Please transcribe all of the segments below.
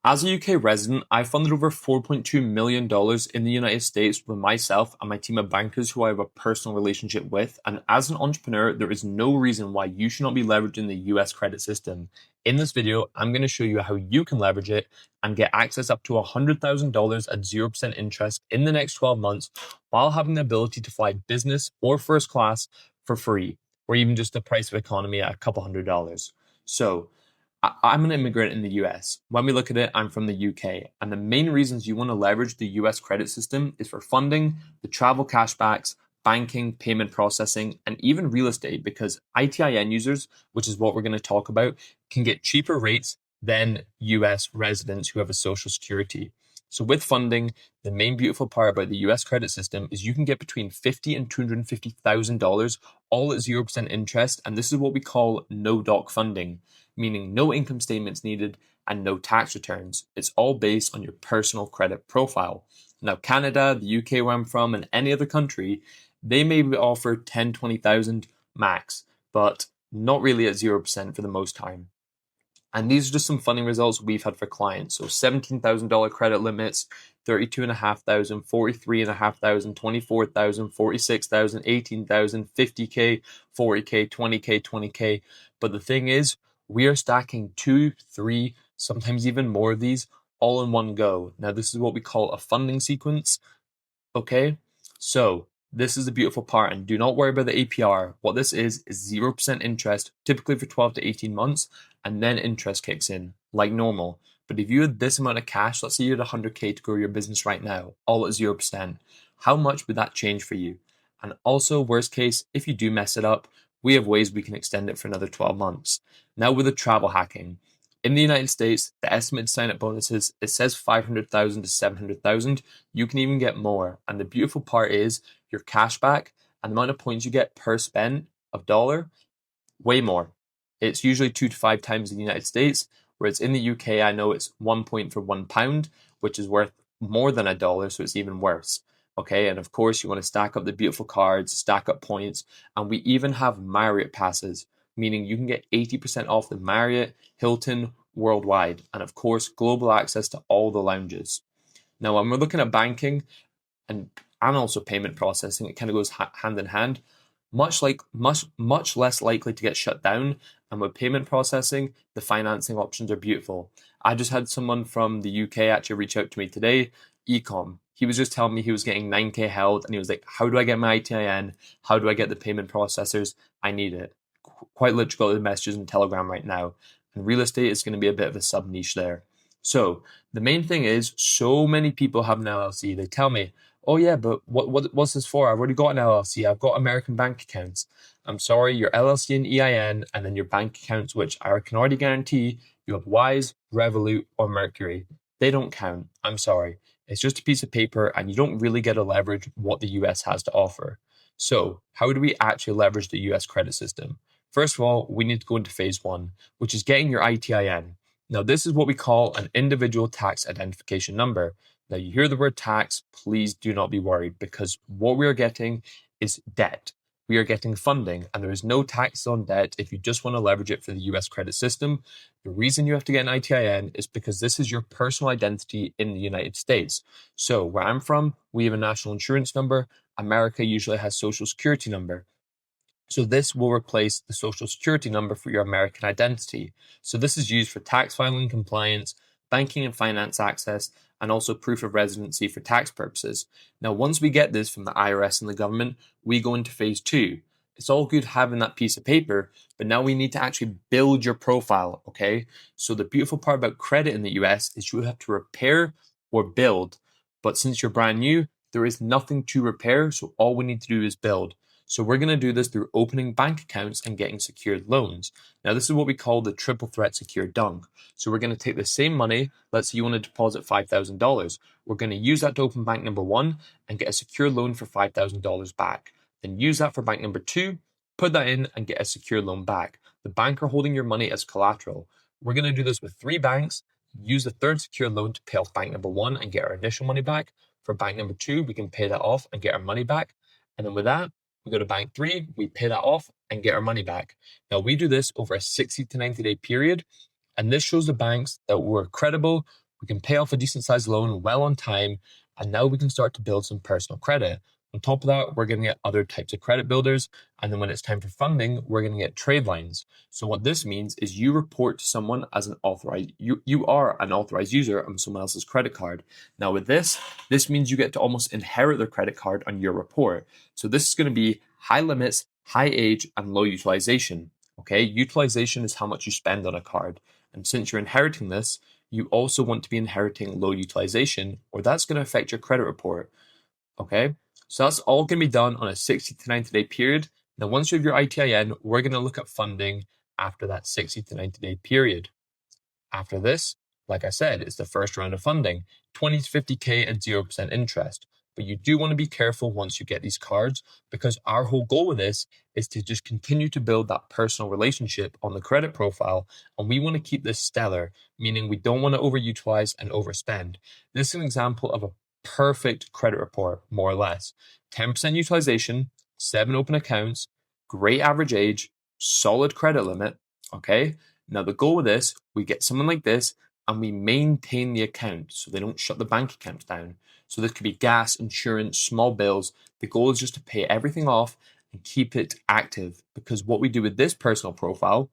As a UK resident, I funded over $4.2 million in the United States with myself and my team of bankers who I have a personal relationship with. And as an entrepreneur, there is no reason why you should not be leveraging the US credit system. In this video, I'm going to show you how you can leverage it and get access up to $100,000 at 0% interest in the next 12 months while having the ability to fly business or first class for free, or even just the price of economy at a couple $100s. So, I'm an immigrant in the US. When we look at it, I'm from the UK. And the main reasons you want to leverage the US credit system is for funding, the travel cashbacks, banking, payment processing, and even real estate because ITIN users, which is what we're going to talk about, can get cheaper rates than US residents who have a social security. So with funding, the main beautiful part about the US credit system is you can get between $50,000 and $250,000 all at 0% interest. And this is what we call no doc funding, meaning no income statements needed and no tax returns. It's all based on your personal credit profile. Now, Canada, the UK where I'm from, and any other country, they may offer 10, 20,000 max, but not really at 0% for the most time. And these are just some funding results we've had for clients. So $17,000 credit limits, 32,500, 43,500, 24,000, 46,000, 18,000, 50K, 40K, 20K, 20K. But the thing is, we are stacking two, three, sometimes even more of these all in one go. Now, this is what we call a funding sequence. Okay, so this is the beautiful part, and do not worry about the APR. What this is 0% interest, typically for 12 to 18 months, and then interest kicks in like normal. But if you had this amount of cash, let's say you had 100K to grow your business right now, all at 0%, how much would that change for you? And also, worst case, if you do mess it up, we have ways we can extend it for another 12 months. Now, with the travel hacking, in the United States, the estimated sign up bonuses, it says 500,000 to 700,000. You can even get more. And the beautiful part is your cash back and the amount of points you get per spend of dollar, way more. It's usually 2 to 5 times in the United States, whereas in the UK, I know it's 1 point for £1, which is worth more than $1, so it's even worse. Okay, and of course, you want to stack up the beautiful cards, stack up points, and we even have Marriott passes, meaning you can get 80% off the Marriott, Hilton, worldwide, and of course, global access to all the lounges. Now, when we're looking at banking and also payment processing, it kind of goes hand in hand. Much less likely to get shut down. And with payment processing, the financing options are beautiful. I just had someone from the UK actually reach out to me today, Ecom. He was just telling me he was getting 9K held, and he was like, "How do I get my ITIN? How do I get the payment processors? I need it." Quite literally got the messages in Telegram right now. And real estate is going to be a bit of a sub niche there. So the main thing is, so many people have an LLC. They tell me, "Oh yeah, but what's this for? I've already got an LLC. I've got American bank accounts." I'm sorry, your LLC and EIN, and then your bank accounts, which I can already guarantee you have Wise, Revolut, or Mercury. They don't count. I'm sorry. It's just a piece of paper, and you don't really get to leverage what the US has to offer. So, how do we actually leverage the US credit system? First of all, we need to go into phase one, which is getting your ITIN. Now, this is what we call an individual tax identification number. Now, you hear the word tax, please do not be worried because what we are getting is debt. We are getting funding, and there is no tax on debt if you just want to leverage it for the US credit system. The reason you have to get an ITIN is because this is your personal identity in the United States. So, where I'm from, we have a national insurance number. America usually has social security number. So this will replace the social security number for your American identity. So this is used for tax filing compliance, banking and finance access, and also proof of residency for tax purposes. Now, once we get this from the IRS and the government, we go into phase two. It's all good having that piece of paper, but now we need to actually build your profile, okay? So the beautiful part about credit in the US is you have to repair or build. But since you're brand new, there is nothing to repair, so all we need to do is build. So we're going to do this through opening bank accounts and getting secured loans. Now, this is what we call the triple threat secured dunk. So we're going to take the same money. Let's say you want to deposit $5,000. We're going to use that to open bank number one and get a secure loan for $5,000 back. Then use that for bank number two, put that in and get a secure loan back. The bank are holding your money as collateral. We're going to do this with 3 banks. Use the third secure loan to pay off bank number one and get our initial money back. For bank number two, we can pay that off and get our money back. And then with that, we go to bank three, we pay that off and get our money back. Now, we do this over a 60 to 90 day period. And this shows the banks that we're credible, We can pay off a decent sized loan well on time, and now we can start to build some personal credit. On top of that, we're going to get other types of credit builders. And then when it's time for funding, we're going to get trade lines. So what this means is you report to someone as an authorized, you are an authorized user on someone else's credit card. Now with this means you get to almost inherit their credit card on your report. So this is going to be high limits, high age, and low utilization. Okay, utilization is how much you spend on a card. And since you're inheriting this, you also want to be inheriting low utilization, or that's going to affect your credit report. Okay, so that's all going to be done on a 60 to 90 day period. Now, once you have your ITIN, we're going to look at funding after that 60 to 90 day period. After this, like I said, it's the first round of funding, 20 to 50K at 0% interest. But you do want to be careful once you get these cards, because our whole goal with this is to just continue to build that personal relationship on the credit profile. And we want to keep this stellar, meaning we don't want to overutilize and overspend. This is an example of a perfect credit report, more or less. 10% utilization, 7 open accounts, great average age, solid credit limit. Okay. Now, the goal with this, we get someone like this and we maintain the account so they don't shut the bank accounts down. So this could be gas, insurance, small bills. The goal is just to pay everything off and keep it active, because what we do with this personal profile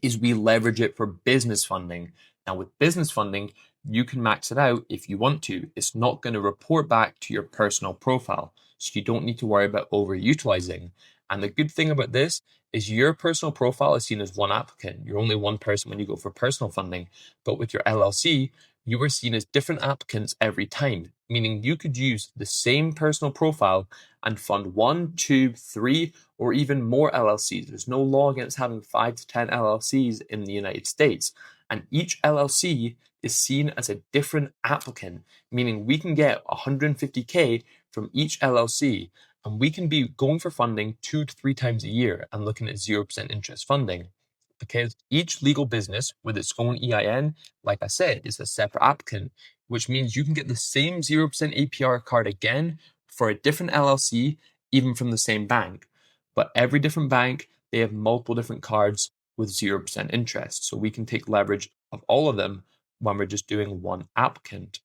is we leverage it for business funding. Now, with business funding, you can max it out if you want to. It's not going to report back to your personal profile, so you don't need to worry about overutilizing. And the good thing about this is your personal profile is seen as one applicant. You're only one person when you go for personal funding. But with your LLC, you are seen as different applicants every time, meaning you could use the same personal profile and fund 1, 2, 3, or even more LLCs. There's no law against having 5 to 10 LLCs in the United States. And each LLC is seen as a different applicant, meaning we can get 150K from each LLC, and we can be going for funding 2 to 3 times a year and looking at 0% interest funding. Because each legal business with its own EIN, like I said, is a separate applicant, which means you can get the same 0% APR card again for a different LLC, even from the same bank. But every different bank, they have multiple different cards with 0% interest. So we can take leverage of all of them when we're just doing one applicant.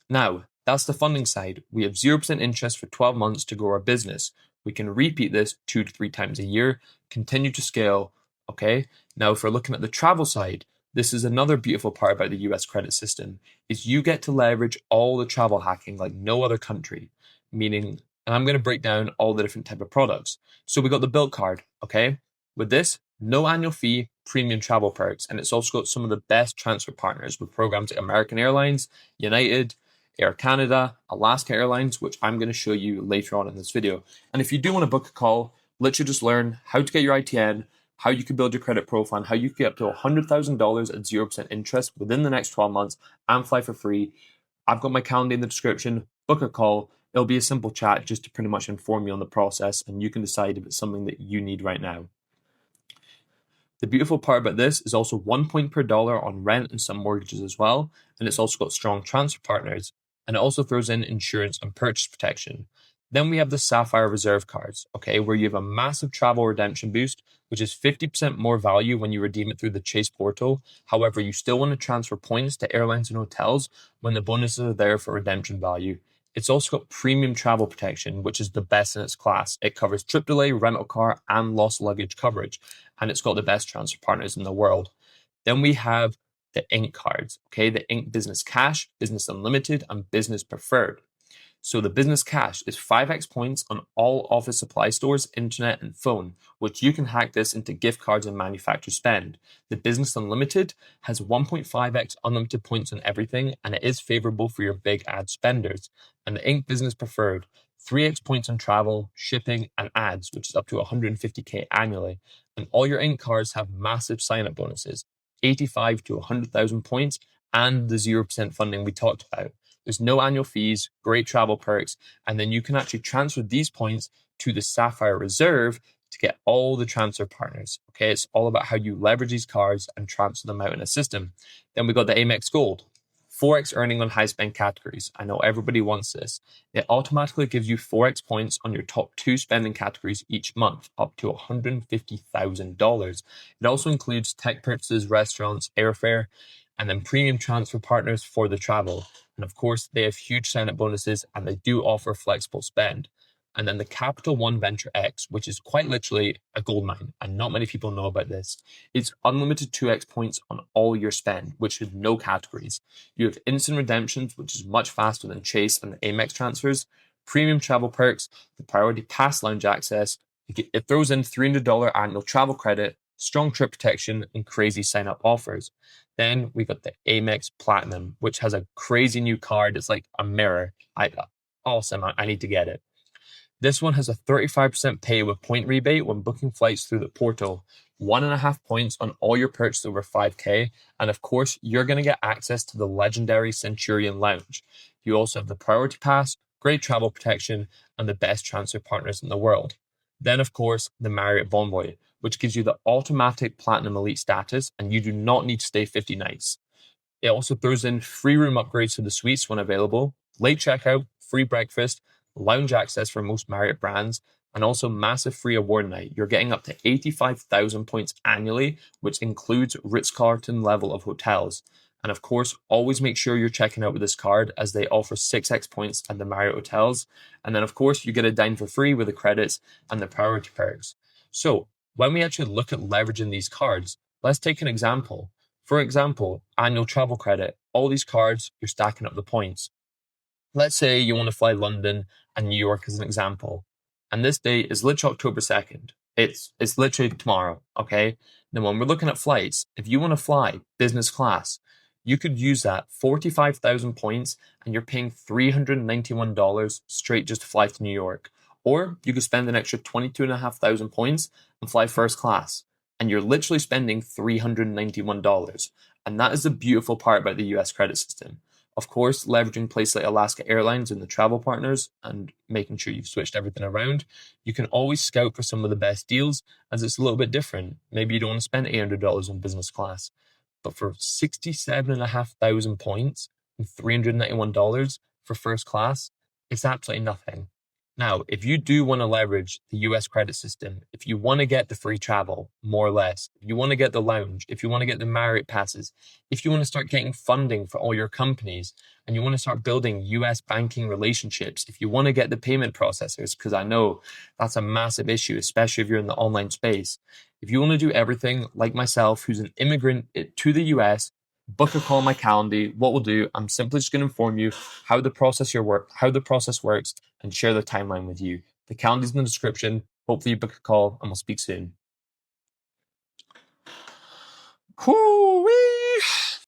Now, that's the funding side. We have 0% interest for 12 months to grow our business. We can repeat this 2 to 3 times a year, continue to scale. Okay. Now, if we're looking at the travel side, this is another beautiful part about the US credit system, is you get to leverage all the travel hacking like no other country, meaning, and I'm going to break down all the different type of products. So we got the Bilt card. Okay. With this, no annual fee, premium travel perks, and it's also got some of the best transfer partners with programs like American Airlines, United, Air Canada, Alaska Airlines, which I'm going to show you later on in this video. And if you do want to book a call, literally just learn how to get your ITN, how you can build your credit profile, and how you can get up to $100,000 at 0% interest within the next 12 months and fly for free. I've got my calendar in the description. Book a call. It'll be a simple chat just to pretty much inform you on the process, and you can decide if it's something that you need right now. The beautiful part about this is also 1 point per dollar on rent and some mortgages as well. And it's also got strong transfer partners. And it also throws in insurance and purchase protection. Then we have the Sapphire Reserve cards, okay, where you have a massive travel redemption boost, which is 50% more value when you redeem it through the Chase portal. However, you still want to transfer points to airlines and hotels when the bonuses are there for redemption value. It's also got premium travel protection, which is the best in its class. It covers trip delay, rental car, and lost luggage coverage. And it's got the best transfer partners in the world. Then we have the Ink cards, okay? The Ink Business Cash, Business Unlimited, and Business Preferred. So the Business Cash is 5x points on all office supply stores, internet, and phone, which you can hack this into gift cards and manufacturer spend. The Business Unlimited has 1.5x unlimited points on everything, and it is favorable for your big ad spenders. And the Ink Business Preferred, 3x points on travel, shipping, and ads, which is up to 150K annually. And all your Ink cards have massive sign-up bonuses, 85 to 100,000 points, and the 0% funding we talked about. There's no annual fees, great travel perks, and then you can actually transfer these points to the Sapphire Reserve to get all the transfer partners. Okay, it's all about how you leverage these cards and transfer them out in a system. Then we got the Amex Gold, 4x earning on high spend categories. I know everybody wants this. It automatically gives you 4x points on your top 2 spending categories each month, up to $150,000. It also includes tech purchases, restaurants, airfare, and then premium transfer partners for the travel. And of course, they have huge sign-up bonuses and they do offer flexible spend. And then the Capital One Venture X, which is quite literally a gold mine, and not many people know about this. It's unlimited 2x points on all your spend, which has no categories. You have instant redemptions, which is much faster than Chase and the Amex transfers, premium travel perks, the Priority Pass lounge access. It throws in $300 annual travel credit, strong trip protection, and crazy sign-up offers. Then we got the Amex Platinum, which has a crazy new card. It's like a mirror. Awesome. I need to get it. This one has a 35% pay with point rebate when booking flights through the portal, 1.5 points on all your purchases over 5K, and of course, you're going to get access to the legendary Centurion Lounge. You also have the Priority Pass, great travel protection, and the best transfer partners in the world. Then, of course, the Marriott Bonvoy, which gives you the automatic Platinum Elite status, and you do not need to stay 50 nights. It also throws in free room upgrades to the suites when available, late checkout, free breakfast, lounge access for most Marriott brands, and also massive free award night. You're getting up to 85,000 points annually, which includes Ritz-Carlton level of hotels. And of course, always make sure you're checking out with this card as they offer 6x points at the Marriott hotels. And then of course, you get a dine for free with the credits and the priority perks. So when we actually look at leveraging these cards, let's take an example. For example, annual travel credit. All these cards, you're stacking up the points. Let's say you want to fly London and New York as an example. And this date is literally October 2nd. It's literally tomorrow, okay? Then when we're looking at flights, if you want to fly business class, you could use that 45,000 points and you're paying $391 straight just to fly to New York. Or you could spend an extra 22,500 points and fly first class. And you're literally spending $391. And that is the beautiful part about the US credit system. Of course, leveraging places like Alaska Airlines and the travel partners and making sure you've switched everything around. You can always scout for some of the best deals as it's a little bit different. Maybe you don't want to spend $800 on business class, but for 67,500 points and $391 for first class, it's absolutely nothing. Now, if you do want to leverage the US credit system, if you want to get the free travel, more or less, if you want to get the lounge, if you want to get the Marriott passes, if you want to start getting funding for all your companies, and you want to start building US banking relationships, if you want to get the payment processors, because I know that's a massive issue, especially if you're in the online space. If you want to do everything like myself, who's an immigrant to the US, book a call on my Calendly. What we'll do, I'm simply just going to inform you how the process works, and share the timeline with you. The Calendly's in the description. Hopefully you book a call and we'll speak soon. Whoo-wee!